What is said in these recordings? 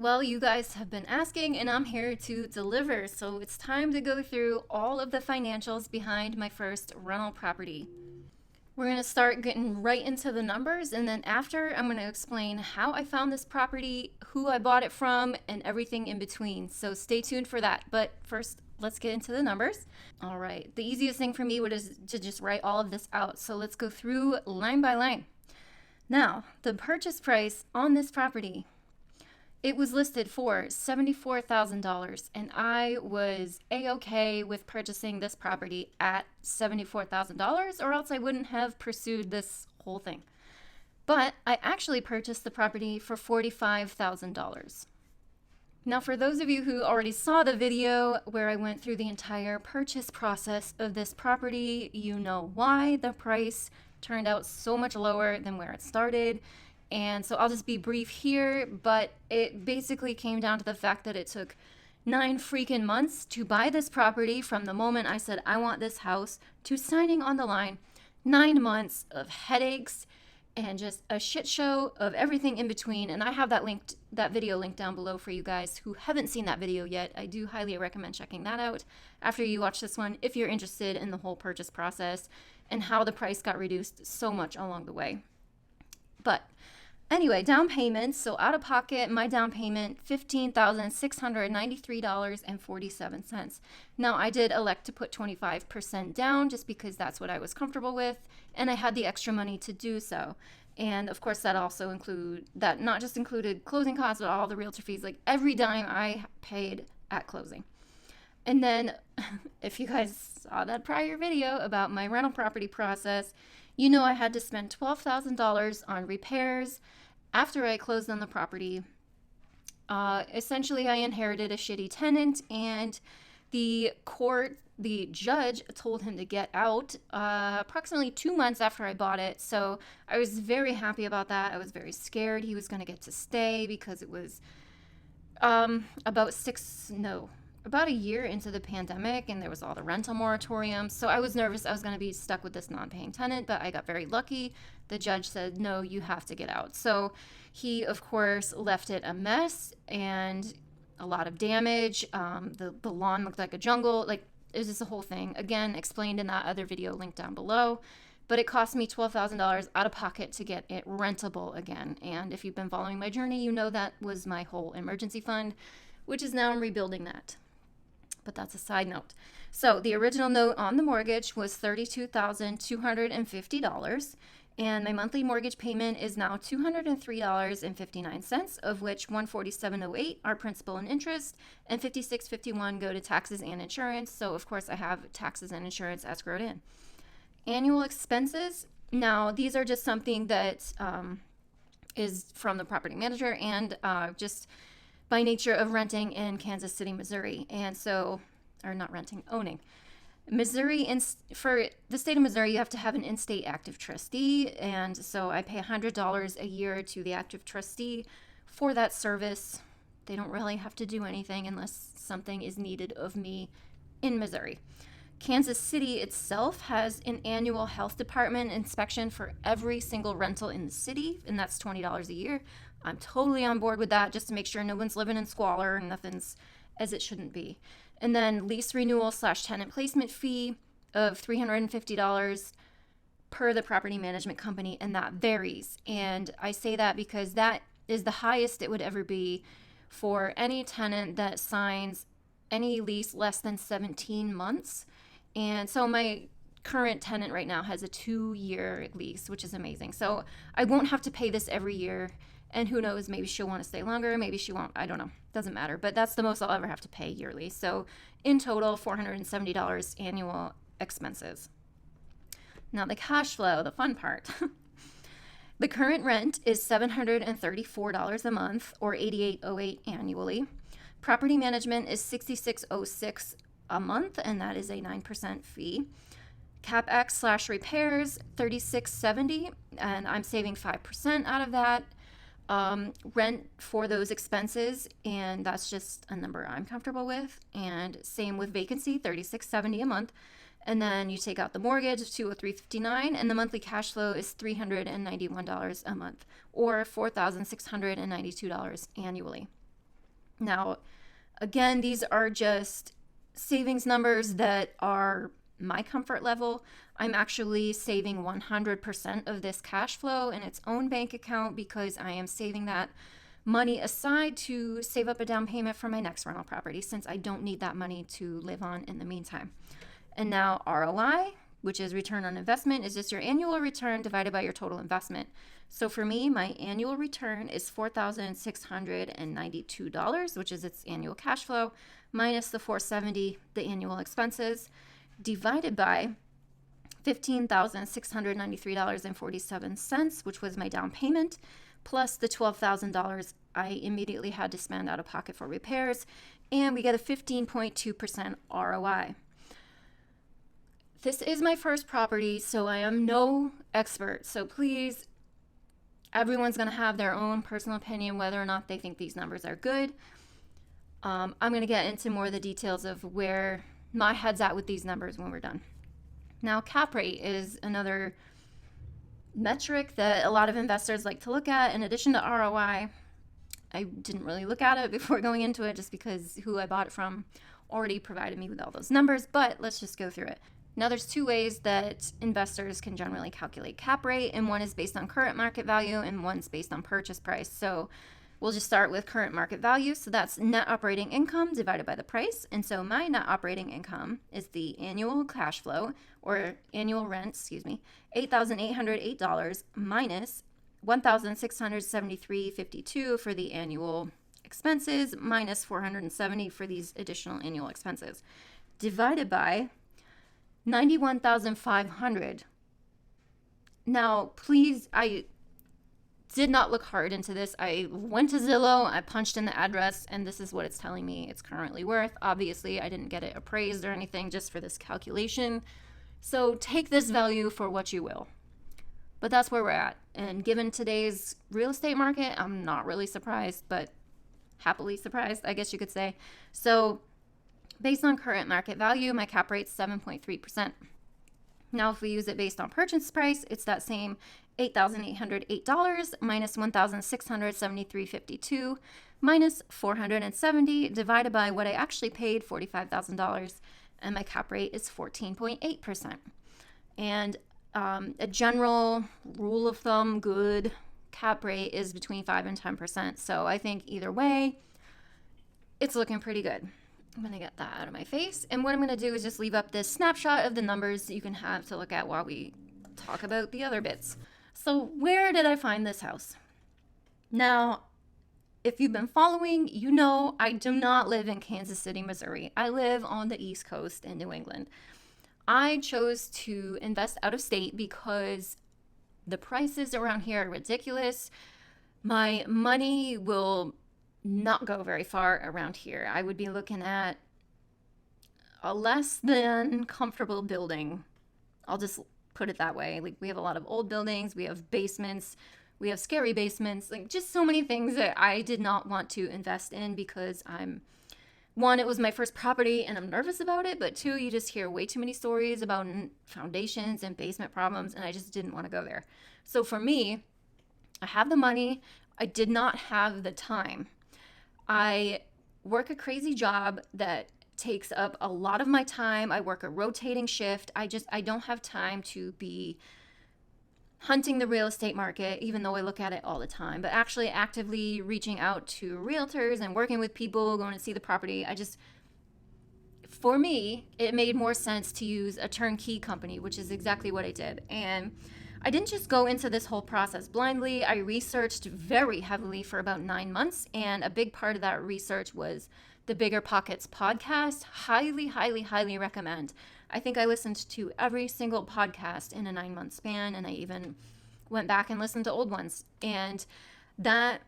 Well, you guys have been asking, and I'm here to deliver. So it's time to go through all of the financials behind my first rental property. We're going to start getting right into the numbers, and then after, I'm going to explain how I found this property, who I bought it from, and everything in between. So stay tuned for that. But first, let's get into the numbers. All right, the easiest thing for me was to just write all of this out. So let's go through line by line. Now, the purchase price on this property, it was listed for $74,000, and I was A-okay with purchasing this property at $74,000, or else I wouldn't have pursued this whole thing. But I actually purchased the property for $45,000. Now, for those of you who already saw the video where I went through the entire purchase process of this property, you know why the price turned out so much lower than where it started. And so I'll just be brief here, but it basically came down to the fact that it took 9 freaking months to buy this property from the moment I said I want this house to signing on the line. 9 months of headaches and just a shit show of everything in between. And I have that video linked down below for you guys who haven't seen that video yet. I do highly recommend checking that out after you watch this one if you're interested in the whole purchase process and how the price got reduced so much along the way. But anyway, down payments. So out of pocket, my down payment, $15,693.47. Now, I did elect to put 25% down just because that's what I was comfortable with, and I had the extra money to do so. And of course, that also not just included closing costs, but all the realtor fees, like every dime I paid at closing. And then if you guys saw that prior video about my rental property process, you know I had to spend $12,000 on repairs after I closed on the property. Essentially, I inherited a shitty tenant, and the judge told him to get out approximately 2 months after I bought it. So I was very happy about that. I was very scared he was going to get to stay because it was about a year into the pandemic, and there was all the rental moratorium. So I was nervous I was going to be stuck with this non-paying tenant, but I got very lucky. The judge said, no, you have to get out. So he, of course, left it a mess and a lot of damage. The lawn looked like a jungle. Like, it was just a whole thing. Again, explained in that other video linked down below. But it cost me $12,000 out of pocket to get it rentable again. And if you've been following my journey, you know that was my whole emergency fund, which is now I'm rebuilding that. But that's a side note. So the original note on the mortgage was $32,250, and my monthly mortgage payment is now $203.59, of which $147.08 are principal and interest, and $56.51 go to taxes and insurance. So of course I have taxes and insurance escrowed in. Annual expenses. Now these are just something that is from the property manager and just by nature of renting in Kansas City, Missouri. And so, or not renting, owning. Missouri, for the state of Missouri, you have to have an in-state active trustee. And so I pay $100 a year to the active trustee for that service. They don't really have to do anything unless something is needed of me in Missouri. Kansas City itself has an annual health department inspection for every single rental in the city, and that's $20 a year. I'm totally on board with that, just to make sure no one's living in squalor and nothing's as it shouldn't be. And then lease renewal / tenant placement fee of $350 per the property management company, and that varies. And I say that because that is the highest it would ever be for any tenant that signs any lease less than 17 months. And so my current tenant right now has a 2-year lease, which is amazing. So I won't have to pay this every year. And who knows, maybe she'll want to stay longer, maybe she won't, I don't know, doesn't matter. But that's the most I'll ever have to pay yearly. So in total, $470 annual expenses. Now the cash flow, the fun part. The current rent is $734 a month, or $88.08 annually. Property management is $66.06 a month, and that is a 9% fee. CapEx / repairs, $36.70, and I'm saving 5% out of that. Rent for those expenses, and that's just a number I'm comfortable with. And same with vacancy, $36.70 a month. And then you take out the mortgage, $203.59, and the monthly cash flow is $391 a month, or $4,692 annually. Now, again, these are just savings numbers that are my comfort level. I'm actually saving 100% of this cash flow in its own bank account because I am saving that money aside to save up a down payment for my next rental property, since I don't need that money to live on in the meantime. And now ROI, which is return on investment, is just your annual return divided by your total investment. So for me, my annual return is $4,692, which is its annual cash flow, minus the $470, the annual expenses, divided by $15,693.47, which was my down payment, plus the $12,000 I immediately had to spend out of pocket for repairs, and we get a 15.2% ROI. This is my first property, so I am no expert. So please, everyone's going to have their own personal opinion whether or not they think these numbers are good. I'm going to get into more of the details of where my head's at with these numbers when we're done. Now, cap rate is another metric that a lot of investors like to look at. In addition to ROI, I didn't really look at it before going into it just because who I bought it from already provided me with all those numbers, but let's just go through it. Now, there's two ways that investors can generally calculate cap rate, and one is based on current market value and one's based on purchase price. So we'll just start with current market value. So that's net operating income divided by the price. And so my net operating income is the annual cash flow, or annual rent, $8,808 minus $1,673.52 for the annual expenses, minus $470 for these additional annual expenses, divided by $91,500. Now, please, I did not look hard into this. I went to Zillow, I punched in the address, and this is what it's telling me it's currently worth. Obviously, I didn't get it appraised or anything just for this calculation. So take this value for what you will. But that's where we're at. And given today's real estate market, I'm not really surprised, but happily surprised, I guess you could say. So based on current market value, my cap rate's 7.3%. Now, if we use it based on purchase price, it's that same $8,808 minus $1,673.52 minus $470 divided by what I actually paid, $45,000, and my cap rate is 14.8%. And a general rule of thumb, good cap rate is between 5 and 10%. So I think either way, it's looking pretty good. I'm going to get that out of my face. And what I'm going to do is just leave up this snapshot of the numbers you can have to look at while we talk about the other bits. So where did I find this house? Now, if you've been following, you know I do not live in Kansas City, Missouri. I live on the East Coast in New England. I chose to invest out of state because the prices around here are ridiculous. My money will not go very far around here. I would be looking at a less than comfortable building. I'll just put it that way. Like, we have a lot of old buildings, we have basements, we have scary basements, like just so many things that I did not want to invest in because one, it was my first property and I'm nervous about it, but two, you just hear way too many stories about foundations and basement problems, and I just didn't want to go there. So for me, I have the money, I did not have the time. I work a crazy job that takes up a lot of my time. I work a rotating shift. I don't have time to be hunting the real estate market, even though I look at it all the time, but actually actively reaching out to realtors and working with people, going to see the property. For me, it made more sense to use a turnkey company, which is exactly what I did. And I didn't just go into this whole process blindly. I researched very heavily for about 9 months, and a big part of that research was the Bigger Pockets podcast. Highly, highly, highly recommend. I think I listened to every single podcast in a 9-month span, and I even went back and listened to old ones. And that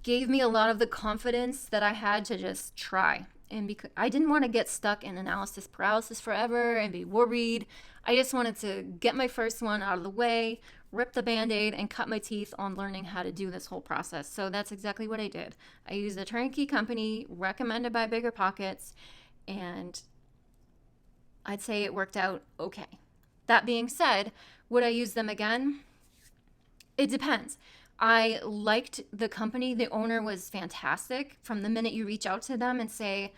gave me a lot of the confidence that I had to just try. And because I didn't want to get stuck in analysis paralysis forever and be worried. I just wanted to get my first one out of the way, rip the Band-Aid, and cut my teeth on learning how to do this whole process. So that's exactly what I did. I used a turnkey company recommended by Bigger Pockets, and I'd say it worked out okay. That being said, would I use them again? It depends. I liked the company. The owner was fantastic. From the minute you reach out to them and say,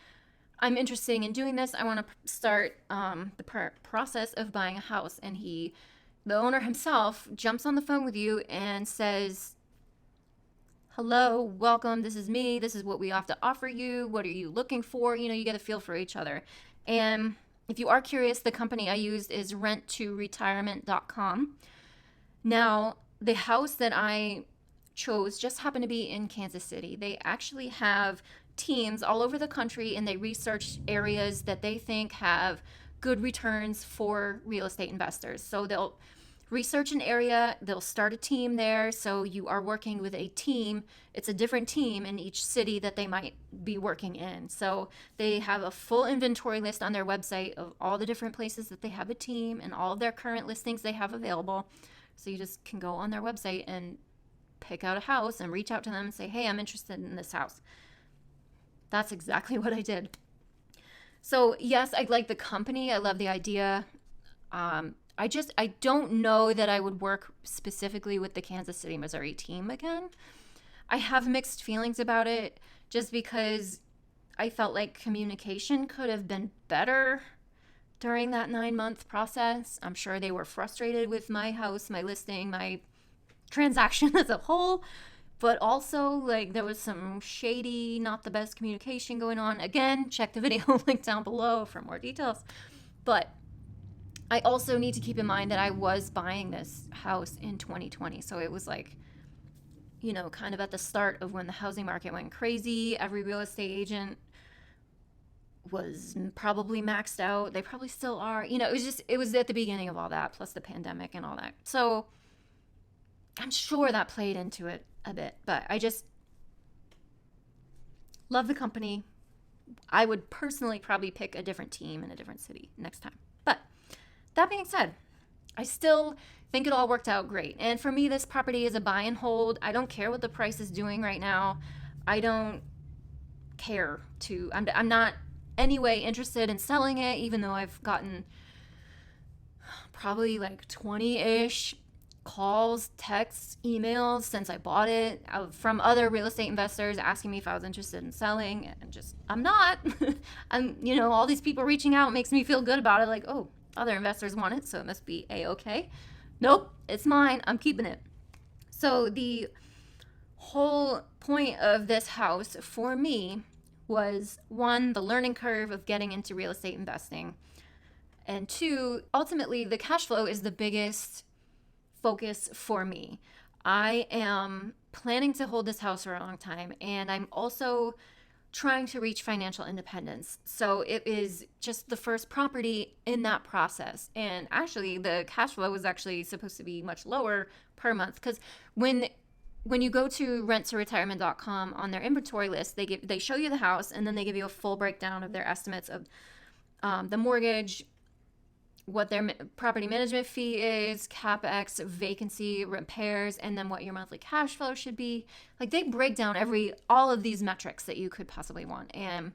I'm interested in doing this, I want to start the process of buying a house. And the owner himself, jumps on the phone with you and says, hello, welcome, this is me, this is what we have to offer you, what are you looking for? You get a feel for each other. And if you are curious, the company I used is renttoretirement.com. Now, the house that I chose just happened to be in Kansas City. They actually have teams all over the country, and they research areas that they think have good returns for real estate investors. So they'll research an area, they'll start a team there. So you are working with a team. It's a different team in each city that they might be working in. So they have a full inventory list on their website of all the different places that they have a team and all of their current listings they have available. So you just can go on their website and pick out a house and reach out to them and say, hey, I'm interested in this house. That's exactly what I did. So yes, I like the company. I love the idea. I don't know that I would work specifically with the Kansas City, Missouri team again. I have mixed feelings about it just because I felt like communication could have been better during that 9-month process. I'm sure they were frustrated with my house, my listing, my transaction as a whole, but also like there was some shady, not the best communication going on. Again, check the video link down below for more details. But I also need to keep in mind that I was buying this house in 2020. So it was like, kind of at the start of when the housing market went crazy. Every real estate agent was probably maxed out. They probably still are. It was at the beginning of all that, plus the pandemic and all that. So I'm sure that played into it a bit, but I just love the company. I would personally probably pick a different team in a different city next time. But that being said, I still think it all worked out great. And for me, this property is a buy and hold. I don't care what the price is doing right now. I don't care I'm not anyway interested in selling it, even though I've gotten probably like 20-ish calls, texts, emails since I bought it from other real estate investors asking me if I was interested in selling, and I'm not. All these people reaching out makes me feel good about it, like, oh, other investors want it, so it must be a-okay. Nope, it's mine, I'm keeping it. So the whole point of this house for me was, one, the learning curve of getting into real estate investing, and two, ultimately the cash flow is the biggest focus for me. I am planning to hold this house for a long time, and I'm also trying to reach financial independence. So it is just the first property in that process. And actually, the cash flow was actually supposed to be much lower per month, because when you go to renttoretirement.com, on their inventory list, they show you the house, and then they give you a full breakdown of their estimates of the mortgage, what their property management fee is, capex, vacancy, repairs, and then what your monthly cash flow should be. Like, they break down all of these metrics that you could possibly want. And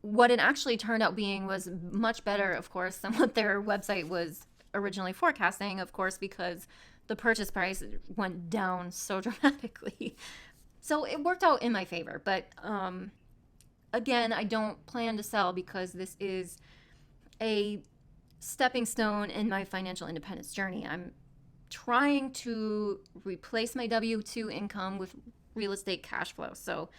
what it actually turned out being was much better, of course, than what their website was originally forecasting, of course, because the purchase price went down so dramatically. So it worked out in my favor. But again, I don't plan to sell because this is a stepping stone in my financial independence journey. I'm trying to replace my W-2 income with real estate cash flow. So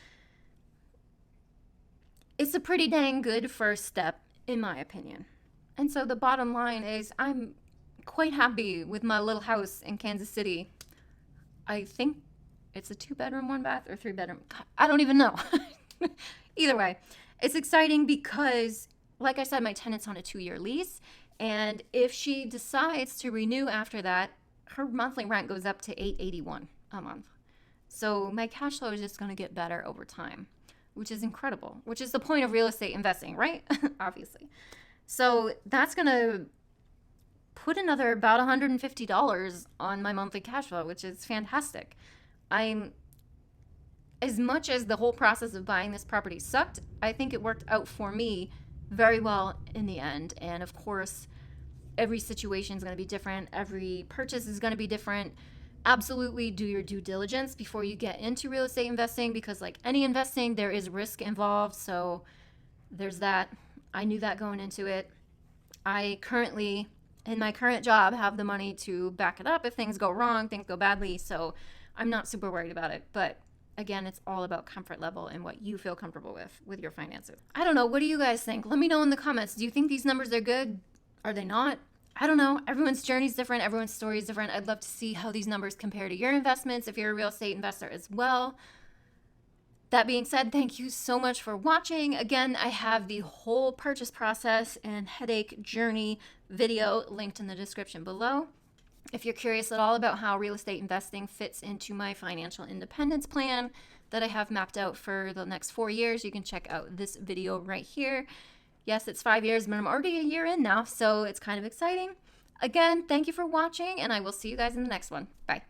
it's a pretty dang good first step, in my opinion. And so the bottom line is I'm quite happy with my little house in Kansas City. I think it's a 2-bedroom, 1-bath, or 3-bedroom. I don't even know. Either way, it's exciting because, like I said, my tenant's on a 2-year lease, and if she decides to renew after that, her monthly rent goes up to $881 a month. So my cash flow is just going to get better over time, which is incredible, which is the point of real estate investing, right? Obviously. So that's going to put another about $150 on my monthly cash flow, which is fantastic. As much as the whole process of buying this property sucked, I think it worked out for me very well in the end. And of course, every situation is going to be different. Every purchase is going to be different. Absolutely do your due diligence before you get into real estate investing, because like any investing, there is risk involved. So there's that. I knew that going into it. I currently, in my current job, have the money to back it up if things go wrong, things go badly. So I'm not super worried about it. But again, it's all about comfort level and what you feel comfortable with your finances. I don't know. What do you guys think? Let me know in the comments. Do you think these numbers are good? Are they not? I don't know. Everyone's journey is different. Everyone's story is different. I'd love to see how these numbers compare to your investments if you're a real estate investor as well. That being said, thank you so much for watching. Again, I have the whole purchase process and headache journey video linked in the description below. If you're curious at all about how real estate investing fits into my financial independence plan that I have mapped out for the next 4 years, you can check out this video right here. Yes, it's 5 years, but I'm already a year in now, so it's kind of exciting. Again, thank you for watching, and I will see you guys in the next one. Bye.